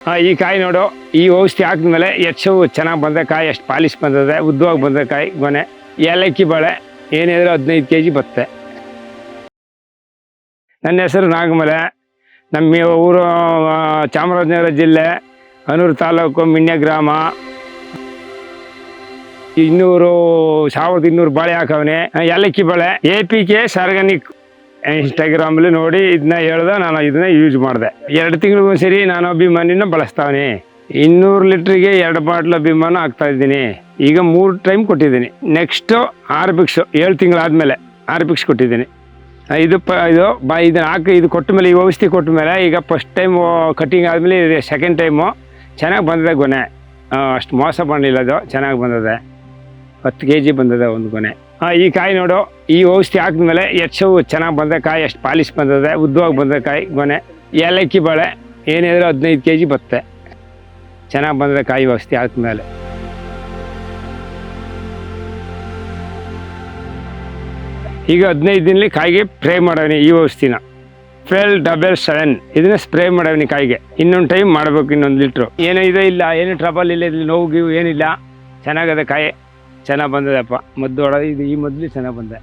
ಈ ಕಾಯಿ ನೋಡು, ಈ ಔಷಧಿ ಹಾಕಿದ್ಮೇಲೆ ಹೆಚ್ಚು ಚೆನ್ನಾಗಿ ಬಂದ ಕಾಯಿ, ಎಷ್ಟು ಪಾಲಿಶ್ ಬಂದದೆ, ಉದ್ದವಾಗಿ ಬಂದ ಕಾಯಿ ಗೊನೆ. ಏಲಕ್ಕಿ ಬಾಳೆ ಏನಿದ್ರೆ 15 kg ಬರುತ್ತೆ. ನನ್ನ ಹೆಸರು ನಾಗಮಲೆ. ನಮ್ಮ ಊರು ಚಾಮರಾಜನಗರ ಜಿಲ್ಲೆ, ಹನೂರು ತಾಲೂಕು, ಮಿಣ್ಯ ಗ್ರಾಮ. 1200 ಬಾಳೆ ಹಾಕವನೆ. ಏಲಕ್ಕಿ ಬಾಳೆ APK ಆರ್ಗಾನಿಕ್. ಇನ್ಸ್ಟಾಗ್ರಾಮಲ್ಲಿ ನೋಡಿ ಇದನ್ನ ಹೇಳ್ದೆ, ನಾನು ಇದನ್ನ ಯೂಸ್ ಮಾಡಿದೆ. 2 ತಿಂಗಳಿಗೂ ಸರಿ ನಾನು ಅಭಿಮಾನಿನ ಬಳಸ್ತಾವನಿ. 200 ಲೀಟ್ರಿಗೆ 2 ಬಾಟ್ಲ್ ಅಭಿಮಾನ ಹಾಕ್ತಾ ಇದ್ದೀನಿ. ಈಗ 3 ಟೈಮ್ ಕೊಟ್ಟಿದ್ದೀನಿ. ನೆಕ್ಸ್ಟು ಆರ್ಬಿಕ್ಸು 7 ತಿಂಗಳಾದ್ಮೇಲೆ ಆರ್ಬಿಕ್ಸ್ ಕೊಟ್ಟಿದ್ದೀನಿ. ಇದನ್ನು ಹಾಕಿ ಇದು ಕೊಟ್ಟ ಮೇಲೆ, ಈ ಔಷಧಿ ಕೊಟ್ಟ ಮೇಲೆ, ಈಗ ಫಸ್ಟ್ ಟೈಮು ಕಟ್ಟಿಂಗ್ ಆದಮೇಲೆ ಸೆಕೆಂಡ್ ಟೈಮು ಚೆನ್ನಾಗಿ ಬಂದಿದೆ ಗೊನೆ. ಅಷ್ಟು ಮೋಸ ಮಾಡಲಿಲ್ಲ, ಅದು ಚೆನ್ನಾಗಿ ಬಂದಿದೆ. 10 kg ಬಂದಿದೆ ಒಂದು ಗೊನೆ. ಈ ಕಾಯಿ ನೋಡು, ಈ ಔಷಧಿ ಹಾಕಿದ್ಮೇಲೆ ಹೆಚ್ಚು ಚೆನ್ನಾಗಿ ಬಂದ ಕಾಯಿ, ಎಷ್ಟು ಪಾಲಿಶ್ ಬಂದಿದೆ, ಉದ್ದವಾಗಿ ಬಂದ ಕಾಯಿ ಗೊನೆ. ಏಲಕ್ಕಿ ಬಾಳೆ ಏನಿದ್ರೆ 15 kg ಬರುತ್ತೆ. ಚೆನ್ನಾಗಿ ಬಂದಿದೆ ಕಾಯಿ ಔಷಧಿ ಹಾಕಿದ್ಮೇಲೆ. ಈಗ 15 ದಿನಲಿ ಕಾಯಿಗೆ ಸ್ಪ್ರೇ ಮಾಡವನಿ ಈ ಔಷಧಿನ. ಫೇಲ್ 77 ಇದನ್ನ ಸ್ಪ್ರೇ ಮಾಡವನಿ ಕಾಯಿಗೆ. ಇನ್ನೊಂದು ಟೈಮ್ ಮಾಡಬೇಕು, 1 ಲೀಟ್ರು. ಏನೂ ಇದೆ ಇಲ್ಲ, ಏನು ಟ್ರಬಲ್ ಇಲ್ಲ, ಇಲ್ಲಿ ನೋವು ಗೀವು ಏನಿಲ್ಲ. ಚೆನ್ನಾಗದೆ ಕಾಯಿ, ಚೆನ್ನಾಗಿ ಬಂದದಪ್ಪ. ಮದ್ದು ಹೊಡೋದು ಇದು ಈ ಮೊದಲು ಚೆನ್ನಾಗಿ ಬಂದೆ.